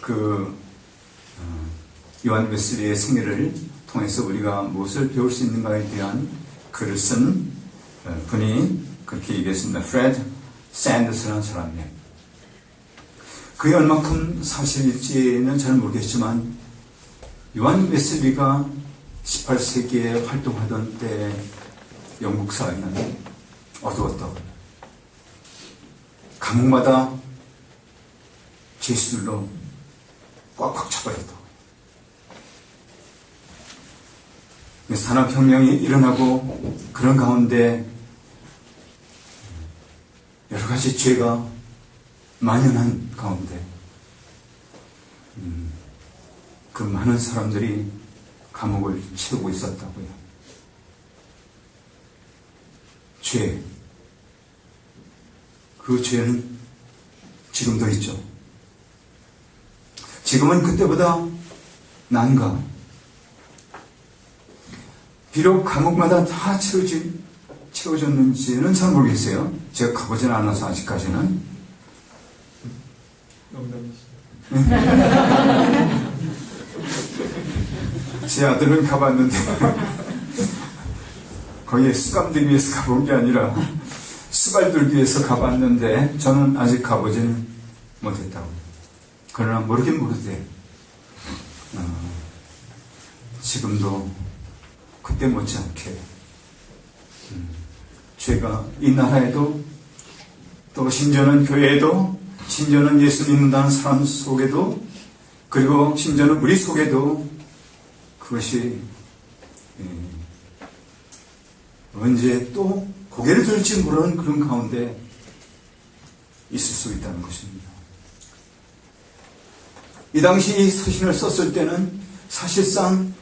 그 요한 웨슬리의 생애를 통해서 우리가 무엇을 배울 수 있는가에 대한 글을 쓴 분이 그렇게 얘기했습니다. 프레드 샌더스라는 사람이에요. 그게 얼만큼 사실일지는 잘 모르겠지만 요한 웨슬리가 18세기에 활동하던 때 영국 사회는 어두웠다. 감옥마다 죄수들로 꽉꽉 차버렸다. 산업혁명이 일어나고 그런 가운데 여러 가지 죄가 만연한 가운데 그 많은 사람들이 감옥을 채우고 있었다고요. 죄. 그 죄는 지금도 있죠. 지금은 그때보다 난가. 비록 감옥마다 다 채워졌는지는 잘 모르겠어요. 제가 가보지는 않아서 아직까지는. 제 아들은 가봤는데 거기에 수감 들기 위해서 가본 게 아니라 수발 들기 위해서 가봤는데 저는 아직 가보지는 못했다고. 그러나 모르긴 모르되 지금도 그때 못지않게 죄가 이 나라에도 또 심지어는 교회에도 심지어는 예수 믿는다는 사람 속에도 그리고 심지어는 우리 속에도 그것이 언제 또 고개를 들지 모르는 그런 가운데 있을 수 있다는 것입니다. 이 당시 이 서신을 썼을 때는 사실상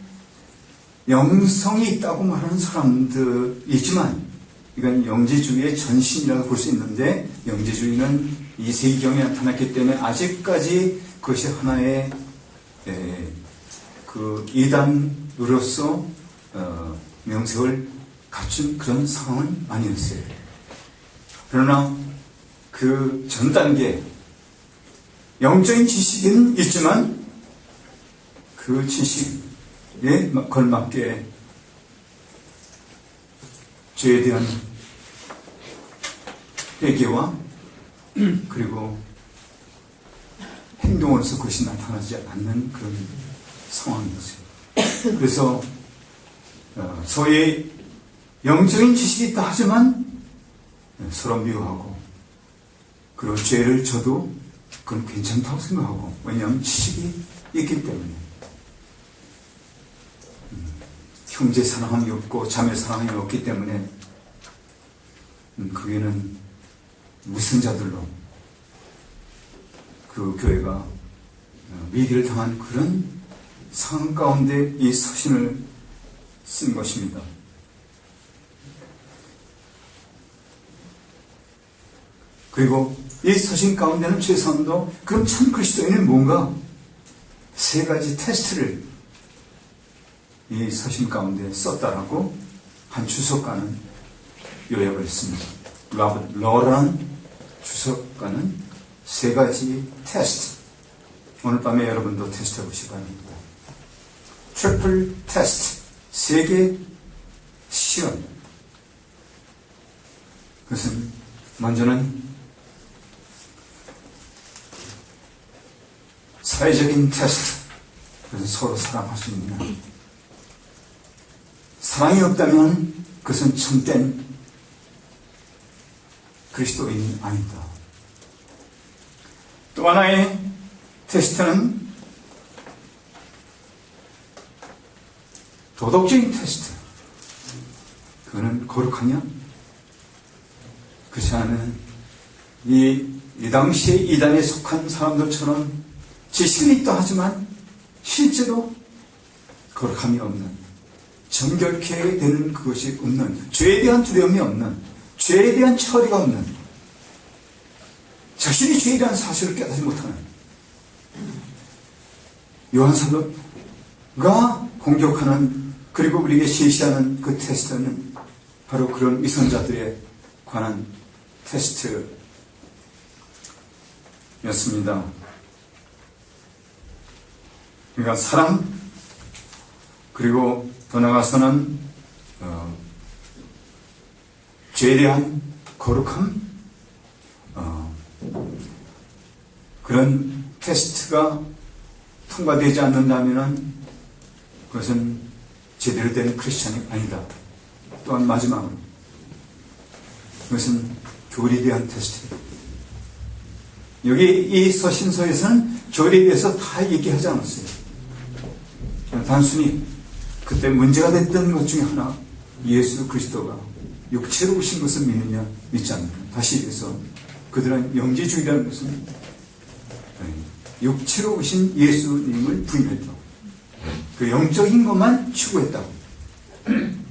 영성이 있다고 말하는 사람들이지만 이건 영지주의의 전신이라고 볼 수 있는데 영지주의는 이 세기경에 나타났기 때문에 아직까지 그것이 하나의 그 이단으로서 명색을 갖춘 그런 상황은 아니었어요. 그러나 그 전 단계 영적인 지식은 있지만 그 지식에 걸맞게 죄에 대한 회개와 그리고 행동으로서 그것이 나타나지 않는 그런 상황이었어요. 그래서 소위 영적인 지식이 있다 하지만 서로 미워하고 그리고 죄를 져도 그건 괜찮다고 생각하고 왜냐하면 지식이 있기 때문에 형제 사랑함이 없고 자매 사랑함이 없기 때문에 그게는 위선자들로 그 교회가 위기를 당한 그런 상황 가운데 이 서신을 쓴 것입니다. 그리고 이 서신 가운데는 최소한도 그럼 참 그리스도인은 뭔가 세 가지 테스트를 이 서신 가운데 썼다라고 한 주석가는 요약을 했습니다. 로버트 러라는 주석가는 세 가지 테스트. 오늘 밤에 여러분도 테스트 해보시기 바랍니다. 트리플 테스트. 세 개 시험. 그것은 먼저는 사회적인 테스트. 그것은 서로 사랑할 수 있느냐. 사랑이 없다면 그것은 참된 그리스도인이 아니다. 또 하나의 테스트는 도덕적인 테스트. 그거는 거룩하냐? 그렇지 않은 이 당시에 이단에 속한 사람들처럼 지식이 있다 하지만 실제로 거룩함이 없는 정결케 되는 그것이 없는 죄에 대한 두려움이 없는 죄에 대한 처리가 없는 자신이 죄이라는 사실을 깨닫지 못하는 요한사도가 공격하는 그리고 우리에게 제시하는 그 테스트는 바로 그런 위선자들에 관한 테스트였습니다. 그러니까 사랑, 그리고 더 나아가서는 죄에 대한 거룩함, 그런 테스트가 통과되지 않는다면 그것은 제대로 된 크리스찬이 아니다. 또한 마지막으로 그것은 교리에 대한 테스트입니다. 여기 이 서신서에서는 교리에 대해서 다 얘기하지 않았어요. 단순히 그때 문제가 됐던 것 중에 하나, 예수 그리스도가 육체로 오신 것을 믿느냐 믿지 않느냐. 다시 얘기해서 그들은 영지주의라는 것은 육체로 오신 예수님을 부인했다. 그 영적인 것만 추구했다고.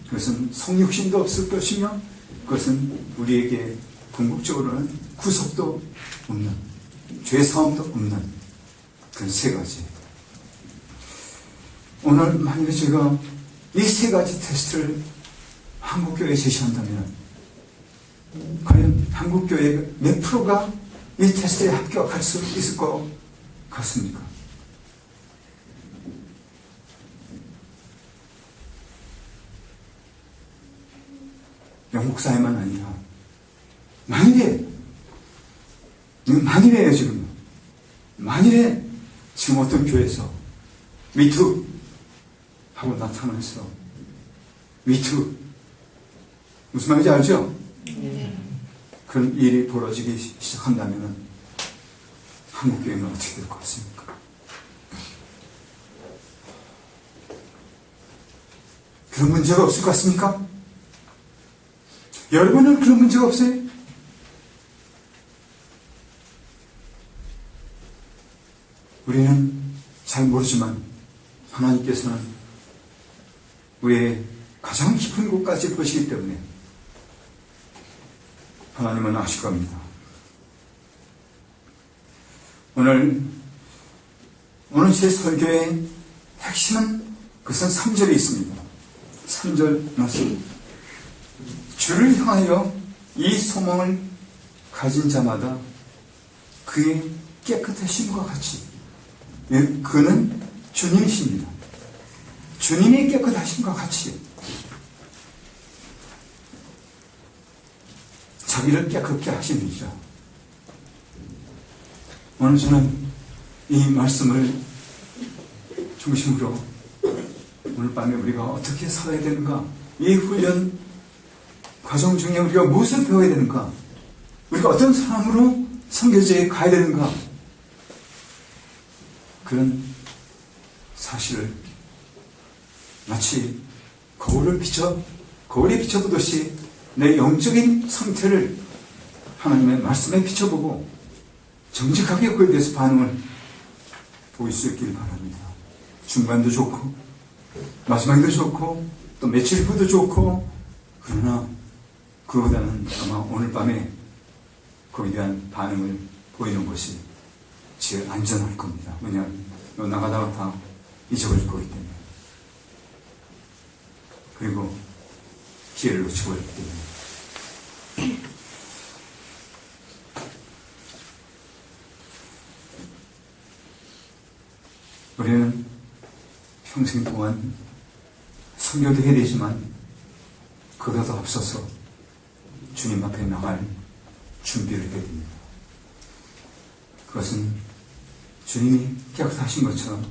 그것은 성육신도 없을 것이며 그것은 우리에게 궁극적으로는 구속도 없는, 죄사함도 없는 그런 세 가지. 오늘 만약에 제가 이 세 가지 테스트를 한국교회에 제시한다면 과연 한국교회 몇 프로가 이 테스트에 합격할 수 있을 것 같습니까? 영국 사회만 아니라 만일에요 지금 만일에 지금 어떤 교회에서 미투 하고 나타나서 미투 무슨 말인지 알죠? 그런 일이 벌어지기 시작한다면 한국교회는 어떻게 될 것 같습니까? 그런 문제가 없을 것 같습니까? 여러분은 그런 문제가 없어요? 우리는 잘 모르지만 하나님께서는 우리의 가장 깊은 곳까지 보시기 때문에 하나님은 아실 겁니다. 오늘 제 설교의 핵심은 그것은 3절에 있습니다. 3절 말씀. 주를 향하여 이 소망을 가진 자마다 그의 깨끗하심과 같이, 그는 주님이십니다. 주님의 깨끗하심과 같이 자기를 깨끗게 하십니다. 오늘 저는 이 말씀을 중심으로 오늘 밤에 우리가 어떻게 살아야 되는가, 이 훈련 과정 중에 우리가 무엇을 배워야 되는가, 우리가 어떤 사람으로 선교제에 가야 되는가, 그런 사실을 마치 거울에 비춰보듯이 내 영적인 상태를 하나님의 말씀에 비춰보고 정직하게 그에 대해서 반응을 보일 수 있길 바랍니다. 중간도 좋고 마지막도 좋고 또 며칠 후도 좋고, 그러나 그보다는 아마 오늘 밤에 거기에 대한 반응을 보이는 것이 제일 안전할 겁니다. 왜냐하면 나가다가 다 잊어버릴 거기 때문에, 그리고 기회를 놓치고 있기 때문에. 우리는 평생 동안 선교도 해야 되지만 그보다도 앞서서 주님 앞에 나갈 준비를 해야 됩니다. 그것은 주님이 깨끗하신 것처럼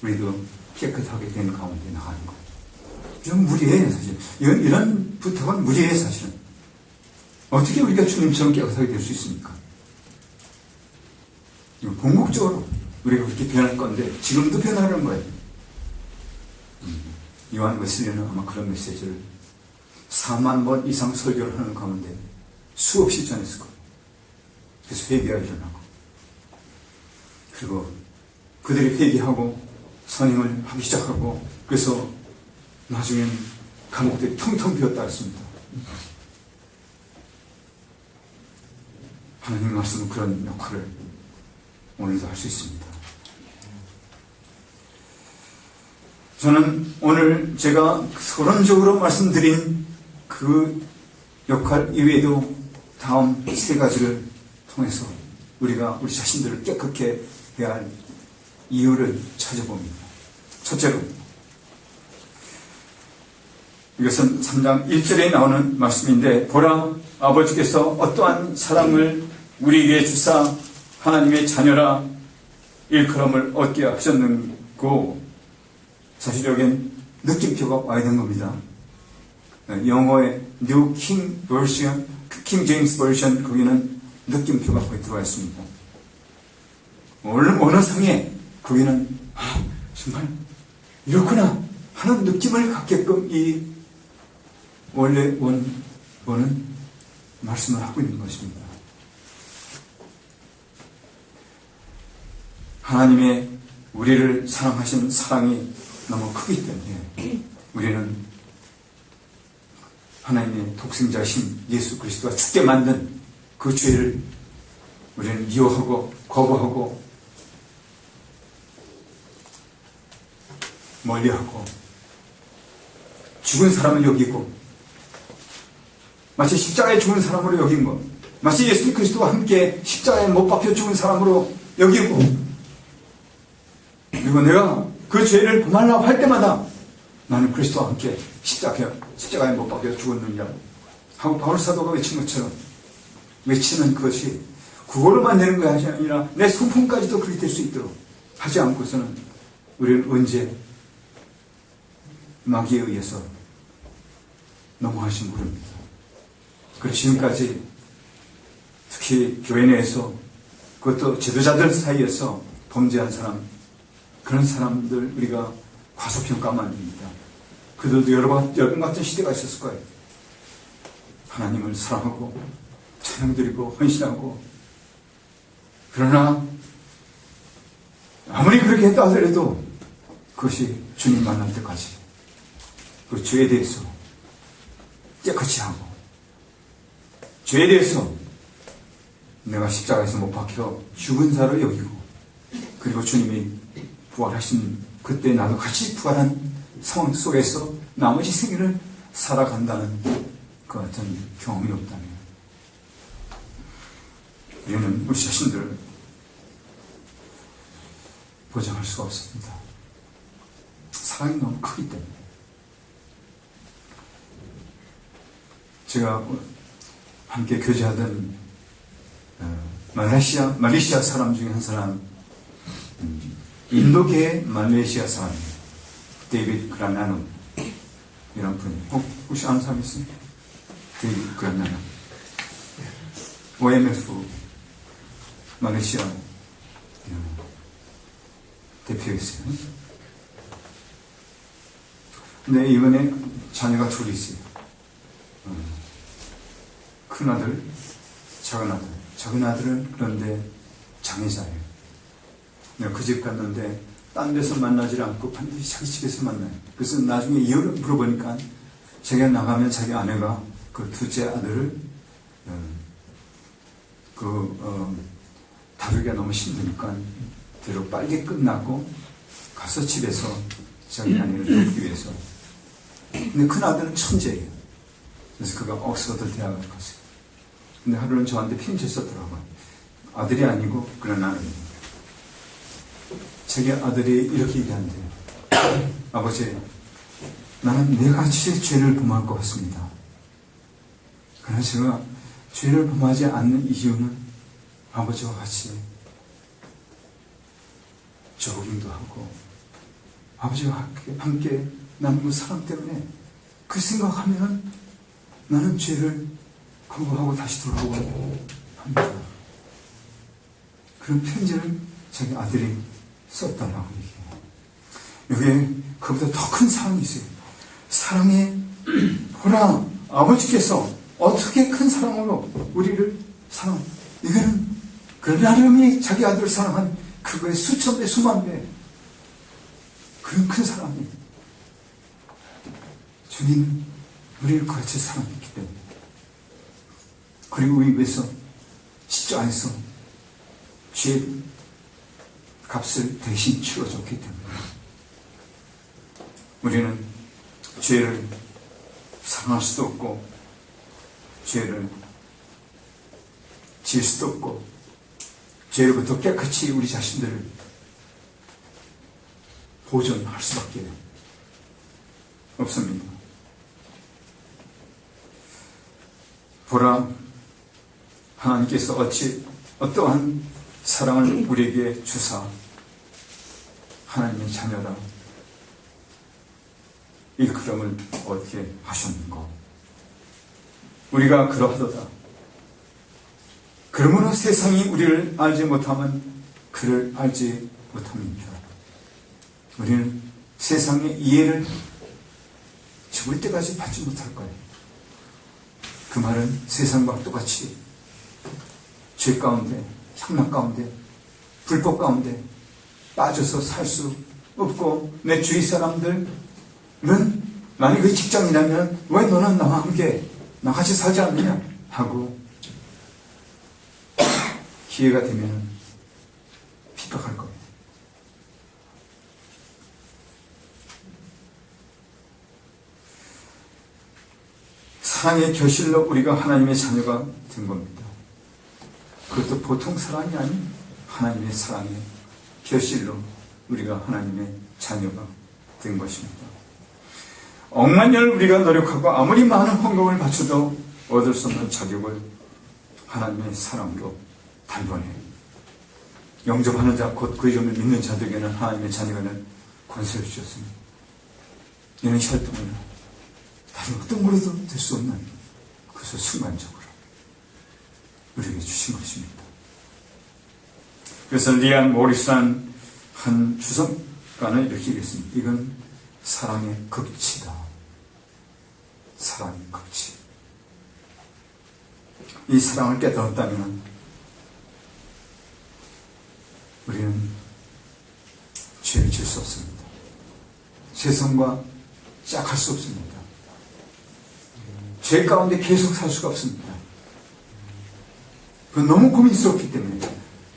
우리도 깨끗하게 된 가운데 나가는 것. 이건 무리예요, 사실. 이런 부탁은 무리예요, 사실은. 어떻게 우리가 주님처럼 깨끗하게 될 수 있습니까? 궁극적으로 우리가 그렇게 변할 건데, 지금도 변하는 거예요. 요한 웨슬리는 아마 그런 메시지를 4만 번 이상 설교를 하는 가운데 수없이 전했을 거예요. 그래서 회개가 일어나고, 그리고 그들이 회개하고 선행을 하기 시작하고, 그래서 나중엔 감옥들이 텅텅 비었다 했습니다. 하나님 말씀은 그런 역할을 오늘도 할 수 있습니다. 저는 오늘 제가 서론적으로 말씀드린 그 역할 이외에도 다음 세 가지를 통해서 우리가 우리 자신들을 깨끗게 해야 할 이유를 찾아봅니다. 첫째로, 이것은 3장 1절에 나오는 말씀인데, 보라, 아버지께서 어떠한 사랑을 우리에게 주사 하나님의 자녀라 일컬음을 얻게 하셨는고, 사실 여긴 느낌표가 와야 되는 겁니다. 영어의 New King Version, King James Version, 거기는 느낌표가 거기 들어와 있습니다. 어느 상에 거기는 정말 이렇구나 하는 느낌을 갖게끔 이 원래 원은 말씀을 하고 있는 것입니다. 하나님의 우리를 사랑하시는 사랑이 너무 크기 때문에 우리는 하나님의 독생자신 예수 그리스도가 죽게 만든 그 죄를 우리는 미워하고 거부하고 멀리하고 죽은 사람을 여기고 마치 십자가에 죽은 사람으로 여긴 것, 마치 예수 그리스도와 함께 십자가에 못 박혀 죽은 사람으로 여기고, 그리고 내가 그 죄를 범하려고 할 때마다 나는 그리스도와 함께 십자가에 못 박혀 죽었느냐 하고 바울 사도가 외친 것처럼 외치는 것이 그거로만 되는 것이 아니라 내 성품까지도 그렇게 될 수 있도록 하지 않고서는 우리는 언제 마귀에 의해서 넘어가신 모릅니다. 그리고 지금까지 특히 교회 내에서 그것도 지도자들 사이에서 범죄한 사람, 그런 사람들 우리가 과소평가하면 안 됩니다. 그들도 여러 같은 시대가 있었을 거예요. 하나님을 사랑하고 찬양드리고 헌신하고, 그러나 아무리 그렇게 했다 하더라도 그것이 주님 만날 때까지 그 죄에 대해서 깨끗이 하고, 죄에 대해서 내가 십자가에서 못 박혀 죽은 자로 여기고, 그리고 주님이 부활하신 그때 나도 같이 부활한 상황 속에서 나머지 생애를 살아간다는 그 같은 경험이 없다면 우리는 우리 자신들을 보장할 수가 없습니다. 사랑이 너무 크기 때문에. 제가 함께 교제하던 말레이시아 사람 중에 한 사람, 인도계 말레이시아 사람, 데이비드 그라나노 이런 분이, 혹시 아는 사람 있어요? 데이비드 그라나노, OMF 말레이시아 대표였어요. 근데 이번에 자녀가 둘이 있어요. 큰아들, 작은아들. 작은아들은 그런데 장애자예요. 내가 그 집 갔는데 딴 데서 만나지 않고 반드시 자기 집에서 만나요. 그래서 나중에 이유를 물어보니까 자기가 나가면 자기 아내가 그 둘째 아들을 다루기가 너무 힘드니까 대로 빨리 끝나고 가서 집에서 자기 아내를 돕기 위해서. 근데 큰아들은 천재예요. 그래서 그가 옥스퍼드 대학을 갔어요. 근데 하루는 저한테 편지 썼더라고요. 아들이 아니고 그런 아들입니다. 자기 아들이 이렇게 얘기한대요. 아버지, 나는 내같이 죄를 범할 것 같습니다. 그러나 제가 죄를 범하지 않는 이유는 아버지와 같이 조깅도 하고 아버지와 함께 나누는 사랑 때문에 그 생각하면 나는 죄를 거부하고 다시 돌아오고 합니다. 그런 편지를 자기 아들이 썼다라고 얘기해요. 여기에 그보다 더 큰 사랑이 있어요. 사랑에 보라, 아버지께서 어떻게 큰 사랑으로 우리를 사랑, 이거는 그 하나님이 자기 아들을 사랑한 그거의 수천 배, 수만 배, 그런 큰 사랑이 주님 우리를 같이 사랑했기 때문에, 그리고 우리 위해서 십자가에서 죄 값을 대신 치러줬기 때문에 우리는 죄를 사랑할 수도 없고 죄를 지을 수도 없고 죄로부터 깨끗이 우리 자신들을 보존할 수밖에 없습니다. 보라, 하나님께서 어떠한 사랑을 우리에게 주사 하나님의 자녀라 일컬음을 어떻게 하셨는가. 우리가 그러하도다. 그러므로 세상이 우리를 알지 못하면 그를 알지 못합니다. 우리는 세상의 이해를 죽을 때까지 받지 못할 거예요. 그 말은 세상과 똑같이 죄 가운데, 향락 가운데, 불법 가운데 빠져서 살 수 없고, 내 주위 사람들은 만약 그 직장이라면 왜 너는 나와 함께 나같이 살지 않느냐 하고 기회가 되면 핍박할 거예요. 사랑의 결실로 우리가 하나님의 자녀가 된 겁니다. 그것도 보통 사랑이 아닌 하나님의 사랑의 결실로 우리가 하나님의 자녀가 된 것입니다. 억만년을 우리가 노력하고 아무리 많은 헌금을 바쳐도 얻을 수 없는 자격을 하나님의 사랑으로 단번에 영접하는 자, 곧 그 이름을 믿는 자들에게는 하나님의 자녀가 된 권세를 주셨습니다. 이는 혈통이나 다른 어떤 것으로도 될 수 없는 그것을 순간적으로 우리에게 주신 것입니다. 그래서 리안 모리스란 한 주석가는 이렇게 얘기했습니다. 이건 사랑의 극치다. 사랑의 극치. 이 사랑을 깨달았다면 우리는 죄를 질 수 없습니다. 세상과 짝할 수 없습니다. 죄 가운데 계속 살 수가 없습니다. 그건 너무 고민스럽기 때문에,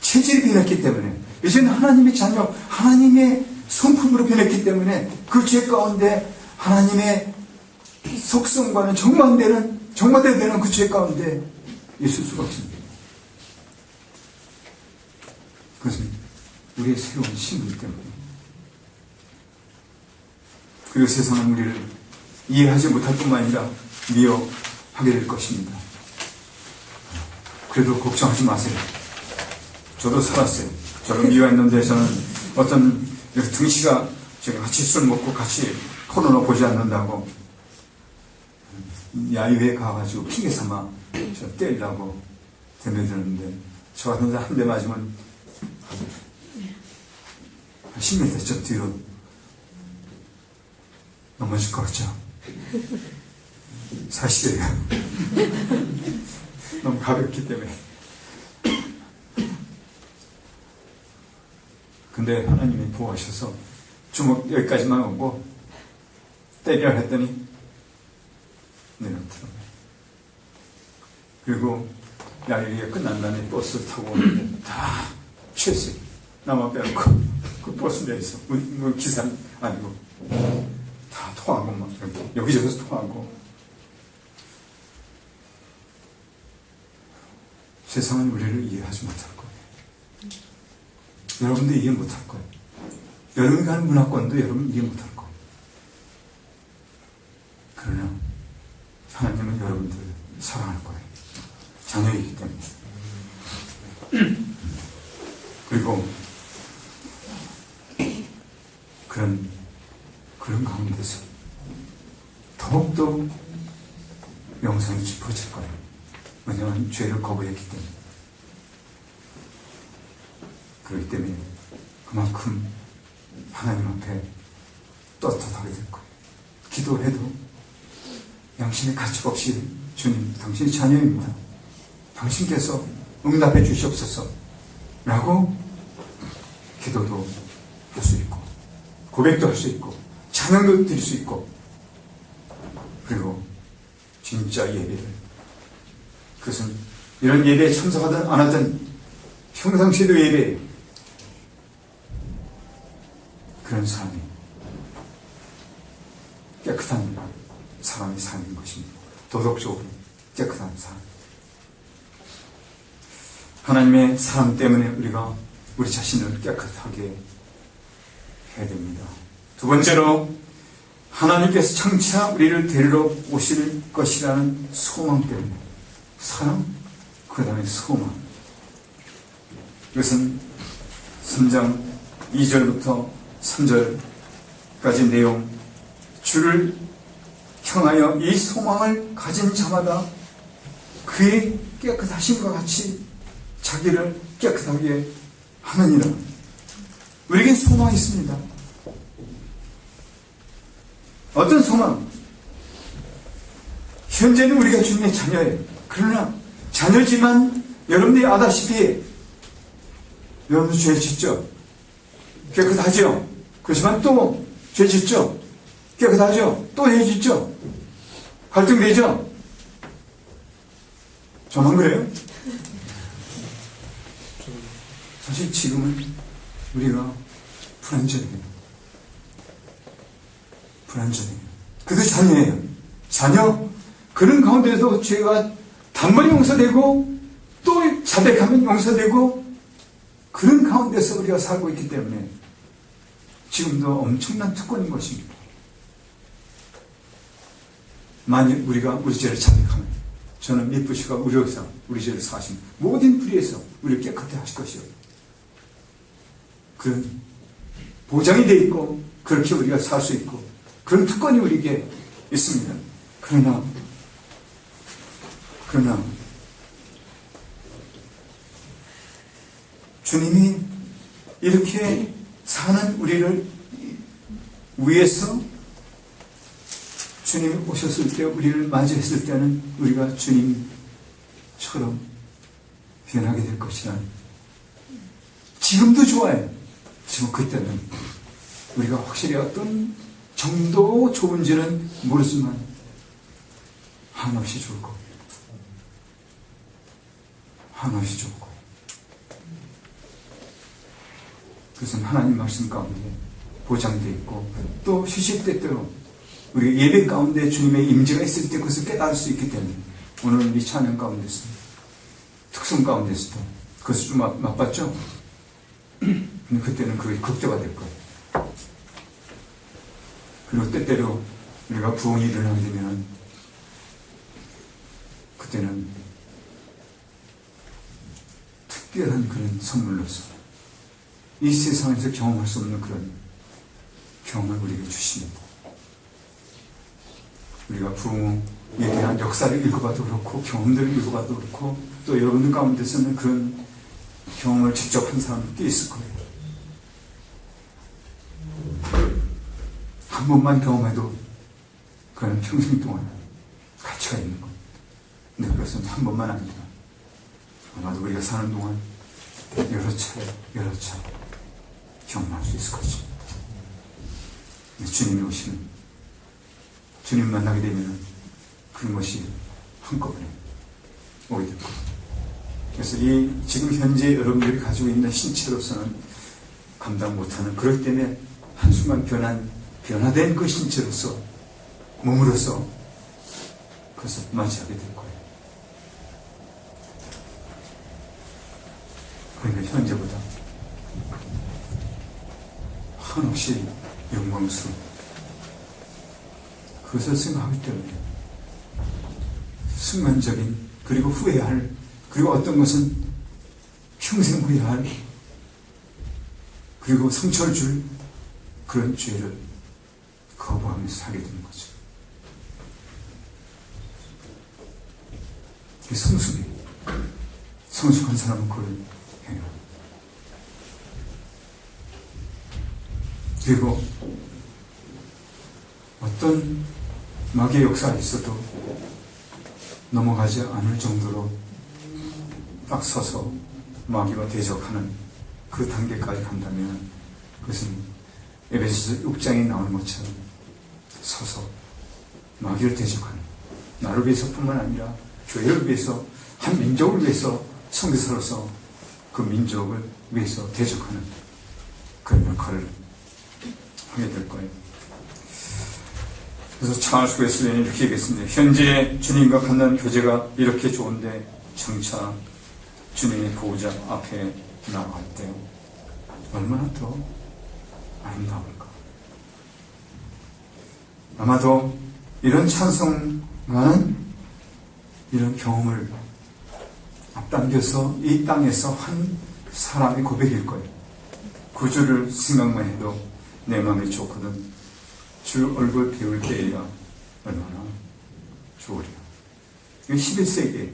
체질이 변했기 때문에, 이제는 하나님의 자녀, 하나님의 성품으로 변했기 때문에 그 죄 가운데 하나님의 속성과는 정반대되는 그 죄 가운데 있을 수가 없습니다. 그것은 우리의 새로운 신분 때문에. 그리고 세상은 우리를 이해하지 못할 뿐만 아니라 미워하게 될 것입니다. 그래도 걱정하지 마세요. 저도 살았어요. 저를 미워했는데 저는 어떤 등치가 제가 같이 술 먹고 같이 포르노 보지 않는다고 야유회 가가지고 핑계 삼아 저 때리려고 대면드는데 저 같은 사람 한 대 맞으면 한 10m 저 뒤로 넘어질 것 같죠? 사실이에요. 너무 가볍기 때문에. 근데 하나님이 보호하셔서 주먹 여기까지만 오고 때리라 했더니 내려놓더라고요. 그리고 야유회가 끝난 다음에 버스 타고 오는데 다 취했어요. 나만 빼놓고 그 버스 내에서 기사는 아니고 다 토한 것만 여기저기서 토하고. 세상은 우리를 이해하지 못할 거예요. 여러분도 이해 못할 거예요. 여러분이 가는 문화권도 여러분 이해 못할 거예요. 그러나 하나님은 여러분들을 사랑할 거예요. 자녀이기 때문에. 그리고 그런 가운데서 더욱더 영성이 깊어질 거예요. 왜냐하면 죄를 거부했기 때문에. 그렇기 때문에 그만큼 하나님 앞에 떳떳하게 될 거예요. 기도해도 양심의 가책 없이 주님, 당신의 자녀입니다. 당신께서 응답해 주시옵소서 라고 기도도 할 수 있고 고백도 할 수 있고 찬양도 드릴 수 있고, 그리고 진짜 예배를, 그것은 이런 예배에 참석하든 안 하든 평상시에도 예배예요. 그런 삶이 깨끗한 사람이 사는 것입니다. 도덕적으로 깨끗한 삶. 하나님의 사랑 때문에 우리가 우리 자신을 깨끗하게 해야 됩니다. 두 번째로 하나님께서 장차 우리를 데리러 오실 것이라는 소망 때문에 사랑, 그 다음에 소망. 이것은 3장 2절부터 3절까지 내용, 주를 향하여 이 소망을 가진 자마다 그의 깨끗하심과 같이 자기를 깨끗하게 하느니라. 우리에겐 소망이 있습니다. 어떤 소망? 현재는 우리가 주님의 자녀예요. 그러나 자녀지만 여러분들이 아다시피 여러분들 죄 짓죠? 깨끗하죠? 그렇지만 또 죄 짓죠? 깨끗하죠? 또 죄 짓죠? 갈등되죠? 저만 그래요? 사실 지금은 우리가 불완전해요. 불완전해요. 그래도 자녀예요. 자녀, 그런 가운데서 죄가 단번에 용서되고 또 자백하면 용서되고 그런 가운데서 우리가 살고 있기 때문에 지금도 엄청난 특권인 것입니다. 만일 우리가 우리 죄를 자백하면 저는 미쁘시가 우려서 우리 죄를 사신 모든 불의에서 우리를 깨끗하게 하실 것이요. 그런 보장이 되어 있고 그렇게 우리가 살 수 있고 그런 특권이 우리에게 있습니다. 그러나 주님이 이렇게 사는 우리를 위해서 주님이 오셨을 때 우리를 맞이했을 때는 우리가 주님처럼 변하게 될 것이라. 지금도 좋아요. 지금 그때는 우리가 확실히 어떤 정도 좋은지는 모르지만 한없이 좋을 겁니다. 한없이 좋을 겁니다. 그것은 하나님 말씀 가운데 보장되어 있고 또 시시때때로 우리가 예배 가운데 주님의 임재가 있을 때 그것을 깨달을 수 있기 때문에 오늘 이 찬양 가운데서 특성 가운데서도 그것을 좀 맛봤죠? 근데 그때는 그게 극대화 될 거예요. 그리고 때때로 우리가 부흥이 일어나게 되면 그때는 특별한 그런 선물로서 이 세상에서 경험할 수 없는 그런 경험을 우리에게 주십니다. 우리가 부흥에 대한 역사를 읽어봐도 그렇고 경험들을 읽어봐도 그렇고 또 여러분들 가운데서는 그런 경험을 직접 한 사람도 꽤 있을 거예요. 한 번만 경험해도 그건 평생 동안 가치가 있는 겁니다. 근데 그것은 한 번만 아니라 아마도 우리가 사는 동안 여러 차례 경험할 수 있을 것입니다. 주님이 오시는, 주님 만나게 되면 그런 것이 한꺼번에 오게 될 겁니다. 그래서 이 지금 현재 여러분들이 가지고 있는 신체로서는 감당 못하는, 그렇기 때문에 한순간 변화된 그 신체로서 몸으로서 그것을 맞이하게 될 거예요. 그러니까 현재보다 한없이 영광스러운 그것을 생각하기 때문에 순간적인, 그리고 후회할, 그리고 어떤 것은 평생 후회할, 그리고 상처를 줄 그런 죄를 거부하면서 살게 되는 거죠. 성숙한 사람은 그걸 해요. 그리고 어떤 마귀의 역사가 있어도 넘어가지 않을 정도로 딱 서서 마귀와 대적하는 그 단계까지 간다면 그것은 에베소서 6장에 나오는 것처럼 서서 마귀를 대적하는, 나를 위해서뿐만 아니라 교회를 위해서, 한 민족을 위해서, 선교사로서 그 민족을 위해서 대적하는 그런 역할을 하게 될 거예요. 그래서 찰스 웨슬리는 이렇게 얘기했습니다. 현재 주님과 갖는 교제가 이렇게 좋은데 장차 주님의 보호자 앞에 나갈 때 얼마나 더 아름다울까. 아마도 이런 찬송과는 이런 경험을 앞당겨서 이 땅에서 한 사람의 고백일 거예요. 구주를 생각만 해도 내 마음이 좋거든. 주 얼굴 배울 때에야 얼마나 좋으랴. 이건 11세기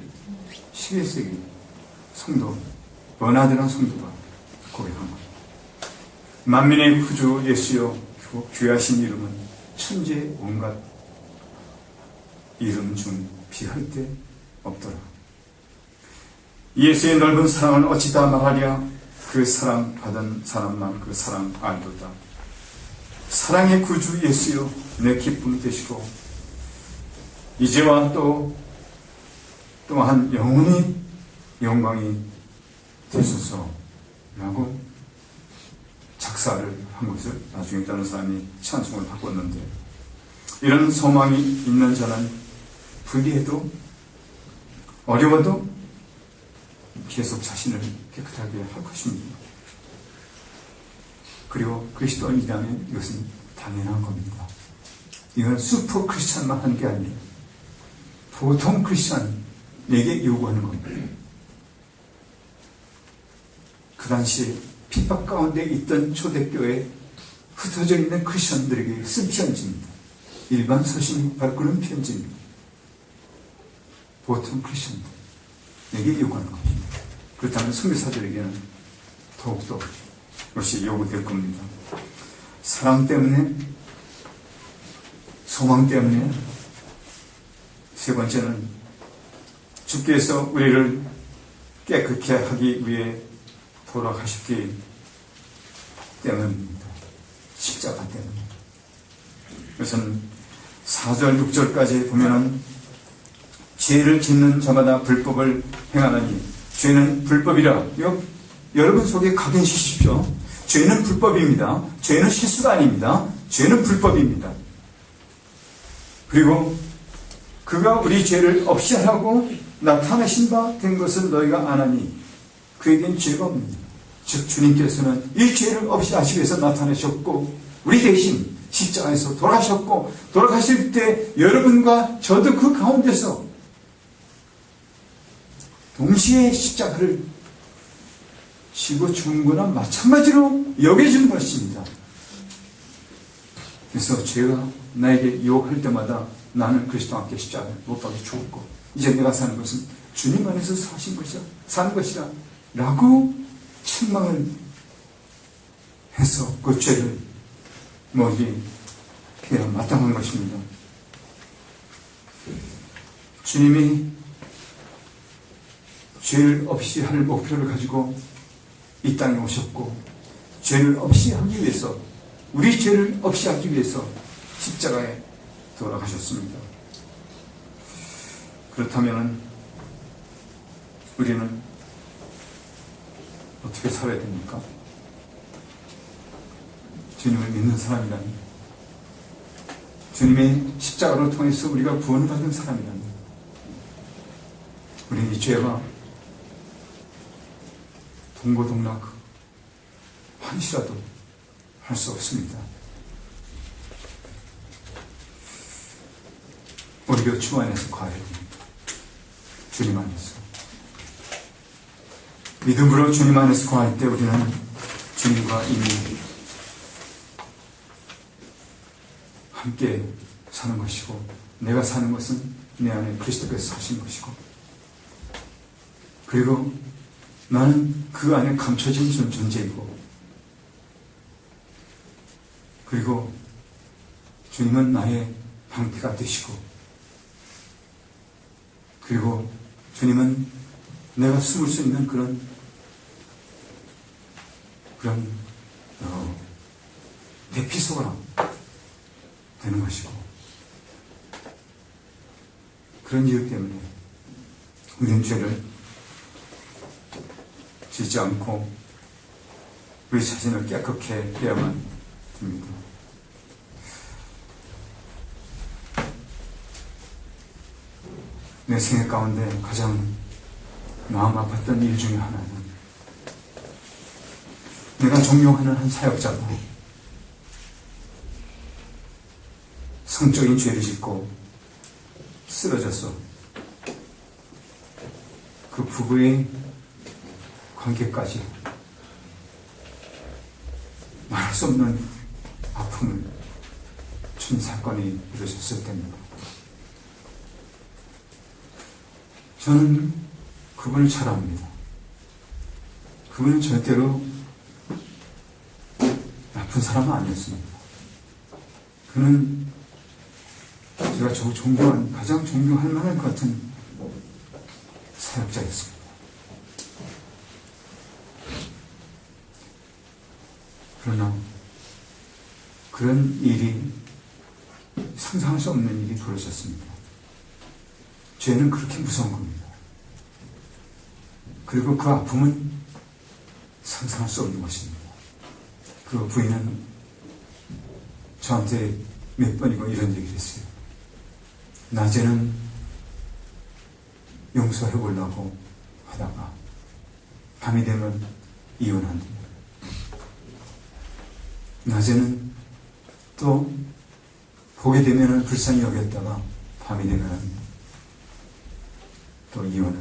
성도, 버나드란 성도가 고백한 거예요. 만민의 구주 예수여, 귀하신 이름은 천지의 온갖 이름 중 비할 데 없더라. 예수의 넓은 사랑을 어찌다 말하랴. 그 사랑 받은 사람만 그 사랑 알도다. 사랑의 구주 예수여, 내 기쁨 되시고 이제와 또한 영원히 영광이 되소서라고 작사를 한 것을 나중에 다른 사람이 찬송을 바꿨는데, 이런 소망이 있는 자는 불리해도 어려워도 계속 자신을 깨끗하게 할 것입니다. 그리고 그리스도인이라면 이것은 당연한 겁니다. 이건 슈퍼 크리스찬만 하는 게 아니에요. 보통 크리스찬에게 요구하는 겁니다. 그 당시에 핍박 가운데 있던 초대교회에 흩어져 있는 크리스찬들에게 쓴 편지입니다. 일반 서신이 바로 그런 편지입니다. 보통 크리스찬들에게 요구하는 겁니다. 그렇다면 선교사들에게는 더욱더 그것이 요구될 겁니다. 사랑 때문에, 소망 때문에, 세 번째는 주께서 우리를 깨끗게 하기 위해 돌아가셨기 때문입니다. 십자가 때문입니다. 그것은 4절, 6절까지 보면은 죄를 짓는 자마다 불법을 행하나니 죄는 불법이라. 이거 여러분 속에 각인시키십시오. 죄는 불법입니다. 죄는 실수가 아닙니다. 죄는 불법입니다. 그리고 그가 우리 죄를 없이 하라고 나타내신 바 된 것을 너희가 아나니 그에겐 죄가 없느니라. 즉 주님께서는 이 죄를 없이 하시기 위해서 나타내셨고 우리 대신 십자가에서 돌아가셨고, 돌아가실 때 여러분과 저도 그 가운데서 동시에 십자가를 지고 죽은 거나 마찬가지로 여겨지는 것입니다. 그래서 죄가 나에게 유혹할 때마다 나는 그리스도와 함께 십자가를 못 박혀 죽었고 이제 내가 사는 것은 주님 안에서 사는 것이라 라고 책망을 해서 그 죄를 피해야 마땅한 것입니다. 주님이 죄를 없이 할 목표를 가지고 이 땅에 오셨고, 죄를 없이 하기 위해서, 우리 죄를 없이 하기 위해서 십자가에 돌아가셨습니다. 그렇다면 우리는 어떻게 살아야 됩니까? 주님을 믿는 사람이라면, 주님의 십자가로 통해서 우리가 구원을 받은 사람이라면 우리는 이 죄와 동고동락 한시라도 할 수 없습니다. 오히려 주 안에서 과해야 됩니다. 주님 안에서 믿음으로 주님 안에서 거할 때 우리는 주님과 이미 함께 사는 것이고, 내가 사는 것은 내 안에 그리스도께서 사신 것이고, 그리고 나는 그 안에 감춰진 존재이고, 그리고 주님은 나의 방패가 되시고, 그리고 주님은 내가 숨을 수 있는 그런 대피소가 되는 것이고, 그런 이유 때문에 우리는 죄를 짓지 않고 우리 자신을 깨끗게 해야만 됩니다. 내 생애 가운데 가장 마음 아팠던 일 중에 하나는 내가 존경하는 한 사역자가 성적인 죄를 짓고 쓰러졌어. 그 부부의 관계까지 말할 수 없는 아픔을 준 사건이 이루어졌을 때입니다. 저는 그분을 잘 압니다. 그분은 절대로 나쁜 사람은 아니었습니다. 그는 제가 가장 존경할 만한 것 같은 사역자였습니다. 그러나 그런 일이 상상할 수 없는 일이 벌어졌습니다. 죄는 그렇게 무서운 겁니다. 그리고 그 아픔은 상상할 수 없는 것입니다. 그 부인은 저한테 몇 번이고 이런 얘기를 했어요. 낮에는 용서해 보려고 하다가 밤이 되면 이혼한다. 낮에는 또 보게 되면 불쌍히 여겼다가 밤이 되면 또 이혼을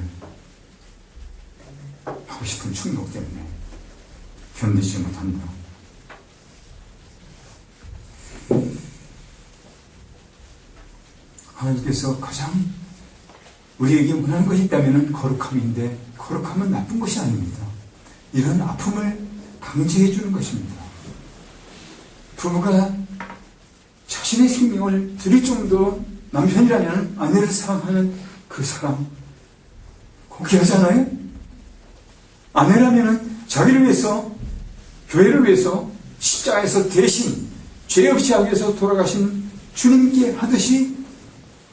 하고 싶은 충동 때문에 견디지 못한다. 하나님께서 가장 우리에게 원하는 것이 있다면 거룩함인데 거룩함은 나쁜 것이 아닙니다. 이런 아픔을 방지해 주는 것입니다. 부부가 자신의 생명을 드릴 정도 남편이라면 아내를 사랑하는 그 사람 고귀하잖아요. 아내라면 자기를 위해서 교회를 위해서 십자가에서 대신 죄 없이 하기 위해서 돌아가신 주님께 하듯이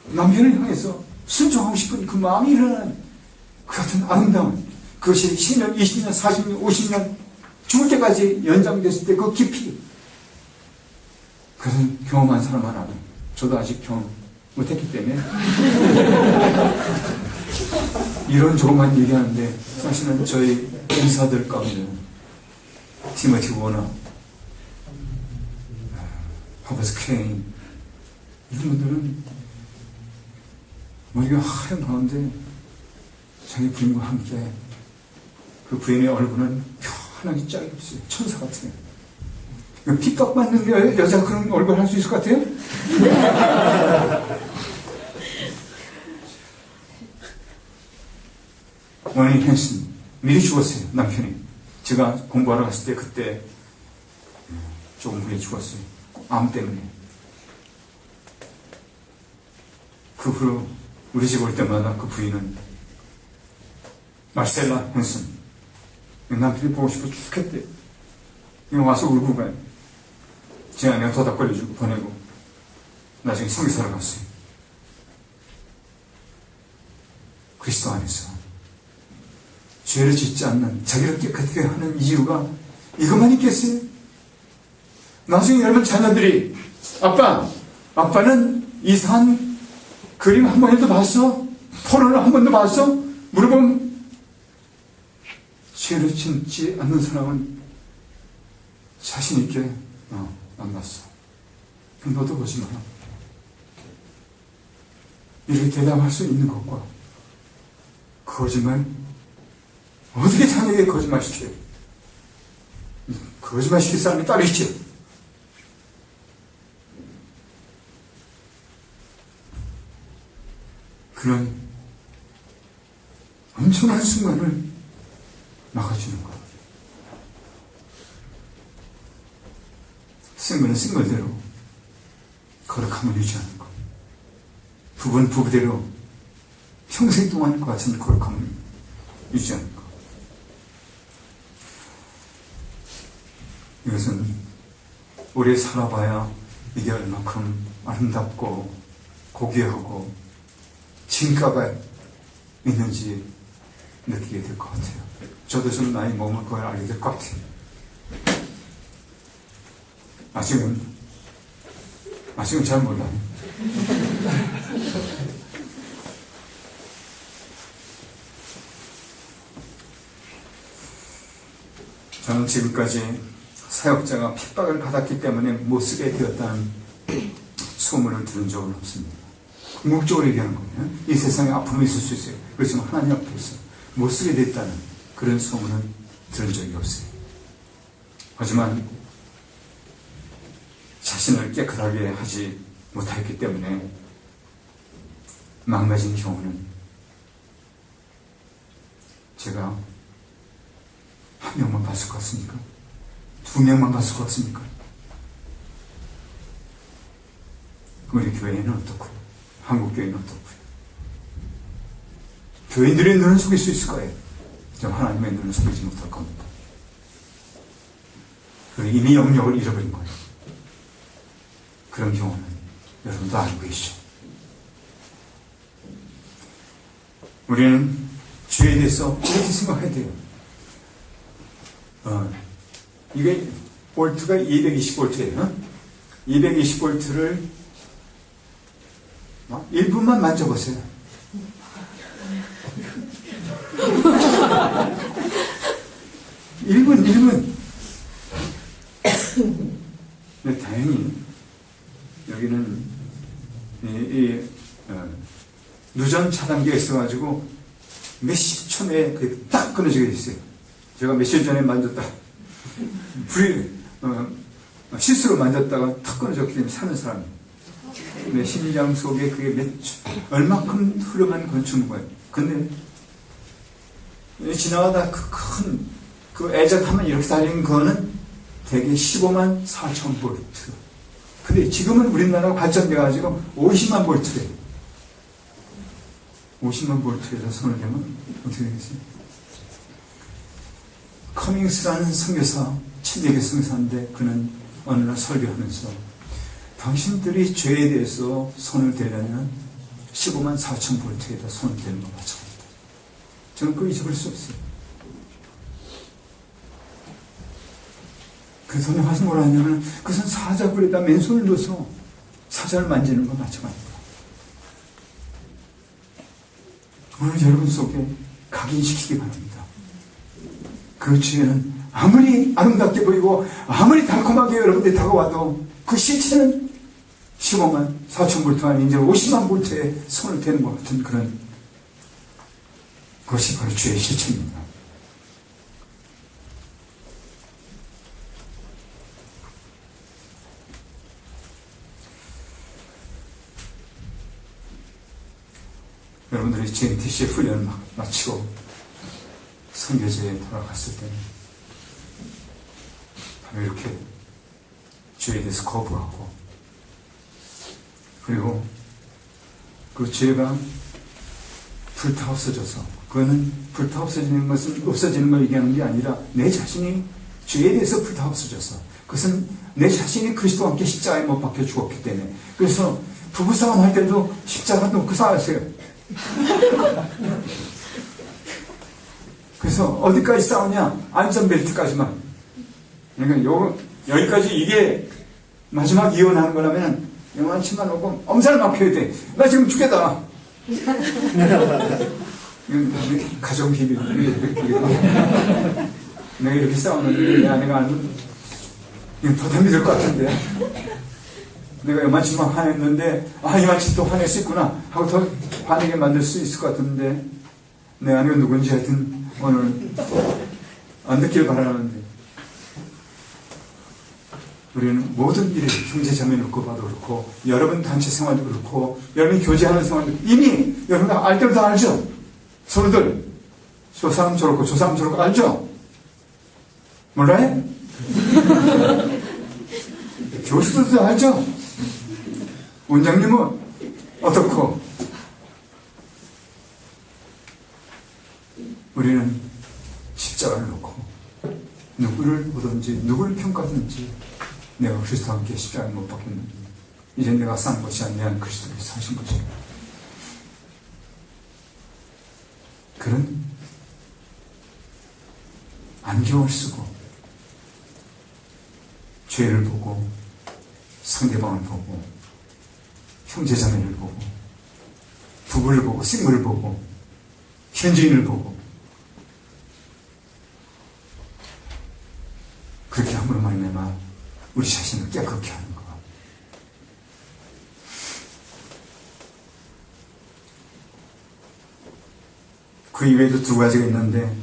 남편을 향해서 순종하고 싶은 그 마음이 일어나는 그 같은 아름다운 그것이 10년, 20년, 40년, 50년 죽을 때까지 연장됐을 때 그 깊이 그것은 경험한 사람만 알아요. 저도 아직 경험 못했기 때문에 이런 조금만 얘기하는데 사실은 저희 인사들 가운데 티모티 워너, 허버스 케인 이런 분들은 머리가 하얀 가운데 자기 부인과 함께 그 부인의 얼굴은 편하게 짝이 없어요. 천사 같아요. 핏값 받는 여자가 그런 얼굴 할 수 있을 것 같아요? 원인 헨슨 미리 죽었어요. 남편이 제가 공부하러 갔을 때 그때 조금 후에 죽었어요. 암 때문에. 그 후로 우리 집 올 때마다 그 부인은 마셀라 헨슨 남편이 보고 싶어 죽겠대. 와서 울고 가요. 제 아내가 도닥 걸려주고 보내고 나중에 성교사로 갔어요. 그리스도 안에서 죄를 짓지 않는 자기를 깨끗하게 하는 이유가 이것만 있겠어요? 나중에 여러분 자녀들이 아빠는 이상한 그림 한 번도 봤어? 포로를 한 번도 봤어? 물어보면 죄를 짓지 않는 사람은 자신 있게 안 봤어. 그럼 너도 보지 마라. 이렇게 대답할 수 있는 것과 거짓말 어떻게 자녀에게 거짓말 시켜요? 거짓말 시킬 사람이 따로 있죠. 그런 엄청난 순간을 막아주는 것. 쓴 거는 쓴 걸대로 거룩함을 유지하는 것. 부부는 부부대로 평생 동안 그 같은 거룩함을 유지하는 것. 이것은 오래 살아봐야 이게 얼마큼 아름답고 고귀하고 진가가 있는지 느끼게 될 것 같아요. 저도 좀 나이 먹으면 그걸 알게 될 것 같아요. 아직은 잘 몰라요. 저는 지금까지 사역자가 핍박을 받았기 때문에 못 쓰게 되었다는 소문을 들은 적은 없습니다. 궁극적으로 얘기하는 거예요. 이 세상에 아픔이 있을 수 있어요. 그렇지만 하나님 앞에서 못 쓰게 됐다는 그런 소문은 들은 적이 없어요. 하지만 자신을 깨끗하게 하지 못했기 때문에 망가진 경우는 제가 한 명만 봤을 것 같습니까? 두 명만 봤을 것 같습니까? 우리 교회는 어떻고 한국 교회는 어떻고요? 교인들의 눈은 속일 수 있을 거예요. 저 하나님의 눈은 속이지 못할 겁니다. 그리고 이미 영역을 잃어버린 거예요. 그런 경우는 여러분도 알고 계시죠? 우리는 주에 대해서 이렇게 생각해야 돼요. 이게 볼트가 220볼트예요. 220볼트를 1분만 만져보세요. 일분. 근데 다행히 여기는 누전 차단기가 있어가지고 몇십 초 내에 딱 끊어지게 됐어요. 제가 며칠 전에 만졌다 실수로 만졌다가 탁 끊어졌기 때문에 사는 사람이에요. 내 심장 속에 그게 얼마큼 흐름한 건축물 거예요. 근데 지나가다 그 애적하면 이렇게 달리는 거는 대개 15만 4천 볼트. 근데 지금은 우리나라가 발전돼가지고 50만 볼트래요. 50만 볼트에서 손을 대면 어떻게 되겠어요? 커밍스라는 선교사, 친대교 선교사인데 그는 어느 날 설교하면서 당신들이 죄에 대해서 손을 대려면 15만 4천 볼트에다 손을 대는 것 마찬가지다. 저는 그거 잊어버릴 수 없어요. 그 손에 와서 뭐라 하냐면 그것은 사자굴에다 맨손을 넣어서 사자를 만지는 것 마찬가지다. 오늘 여러분 속에 각인시키기 바랍니다. 그 죄는 아무리 아름답게 보이고 아무리 달콤하게 여러분들이 다가와도 그 실체는 15만 4천 볼트 아닌 이제 50만 볼트에 손을 대는 것 같은 그런 것이 바로 죄의 실체입니다. 여러분들이 GMTC 훈련을 마치고 선교제에 돌아갔을 때는 바로 이렇게 죄에 대해서 거부하고 그리고 그 죄가 불타 없어져서 그거는 불타 없어지는 것은 없어지는 걸 얘기하는 게 아니라 내 자신이 죄에 대해서 불타 없어져서 그것은 내 자신이 그리스도와 함께 십자가에 못 박혀 죽었기 때문에 그래서 부부싸움 할 때도 십자가 놓고 싸우세요. 그래서 어디까지 싸우냐? 안전벨트까지만. 그러니까 여기까지 이게 마지막 이혼하는 거라면 영환치만 오고 엄살을 막혀야 돼. 나 지금 죽겠다. 이건 가정 비밀. 내가 이렇게 싸우는데 내 아내가 알면 더 믿을 것 같은데. 내가 이만치만 화냈는데 이만치 또 화낼 수 있구나 하고 더 화내게 만들 수 있을 것 같은데 내 아내가 누군지 하여튼 오늘 안 듣길 바라는데 우리는 모든 일에 형제자매를 놓고 봐도 그렇고 여러분 단체 생활도 그렇고 여러분 교제하는 생활도 이미 여러분 알 때부터 알죠? 서로들 저 사람 저렇고 저 사람 저렇고 알죠? 몰라요? 교수들도 알죠? 원장님은 어떻고 우리는 십자가를 놓고 누구를 보든지 누구를 평가하든지 내가 그리스도와 함께 십자가에 못 박혔는지 이제 내가 산 것이 아니라 그리스도께서 사신 것이다. 그런 안경을 쓰고 죄를 보고 상대방을 보고 형제자매를 보고 부부를 보고 식물을 보고 현지인을 보고 그렇게 함으로 말미암아 우리 자신을 깨끗게 하는 것. 그 이외에도 두 가지가 있는데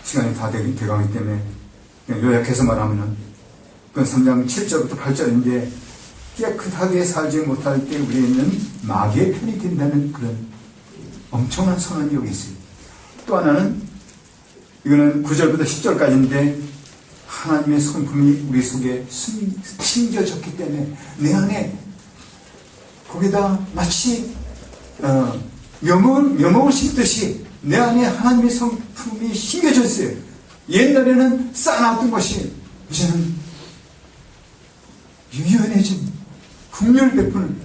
시간이 다 돼가기 때문에 요약해서 말하면은 그건 3장 7절부터 8절인데 깨끗하게 살지 못할 때 우리는 마귀의 편이 된다는 그런 엄청난 선언이 여기 있어요. 또 하나는 이거는 9절부터 10절까지인데 하나님의 성품이 우리 속에 심겨졌기 때문에 내 안에 거기다 마치 묘목을 심듯이 내 안에 하나님의 성품이 심겨졌어요. 옛날에는 쌓아놨던 것이 이제는 유연해진 긍휼 베푸는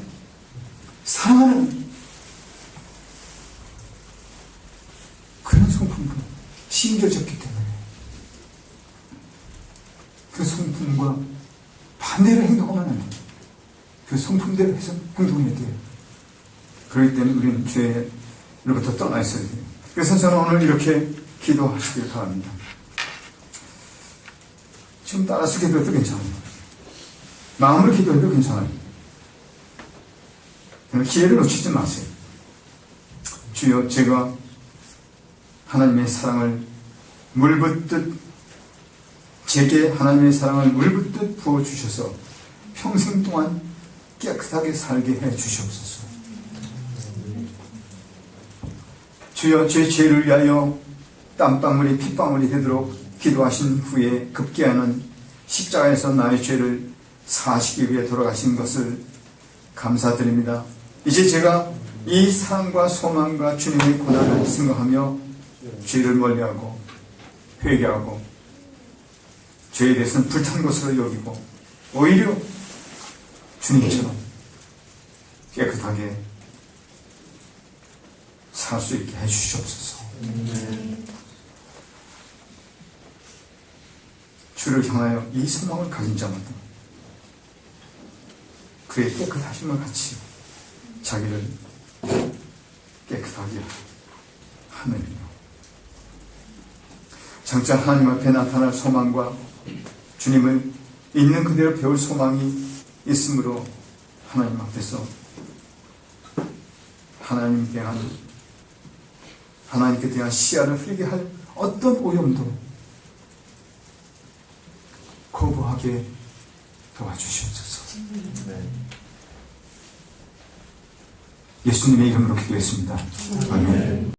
사랑하는 그런 성품으로 심겨졌기 때문에 그 성품과 반대로 행동하면 안 돼요. 그 성품대로 해서 행동해야 돼요. 그렇기 때문에 우리는 죄로부터 떠나 있어야 돼요. 그래서 저는 오늘 이렇게 기도하시길 바랍니다. 지금 따라서 기도해도 괜찮아요. 마음으로 기도해도 괜찮아요. 기회를 놓치지 마세요. 주여, 제가 하나님의 사랑을 물붓듯 제게 하나님의 사랑을 물붓듯 부어주셔서 평생 동안 깨끗하게 살게 해 주시옵소서. 주여, 제 죄를 위하여 땀방울이 핏방울이 되도록 기도하신 후에 급기야는 십자가에서 나의 죄를 사하시기 위해 돌아가신 것을 감사드립니다. 이제 제가 이 사랑과 소망과 주님의 고난을 생각하며 죄를 멀리하고 회개하고 죄에 대해서는 불탄 것으로 여기고 오히려 주님처럼 깨끗하게 살 수 있게 해주시옵소서. 주를 향하여 이 소망을 가진 자마다 그의 깨끗하심과 같이 자기를 깨끗하게 하느니라. 장차 하나님 앞에 나타날 소망과 주님을 있는 그대로 배울 소망이 있으므로 하나님 앞에서 하나님께 대한 시야를 흐리게 할 어떤 오염도 거부하게 도와주시옵소서. 예수님의 이름으로 기도했습니다. 아멘.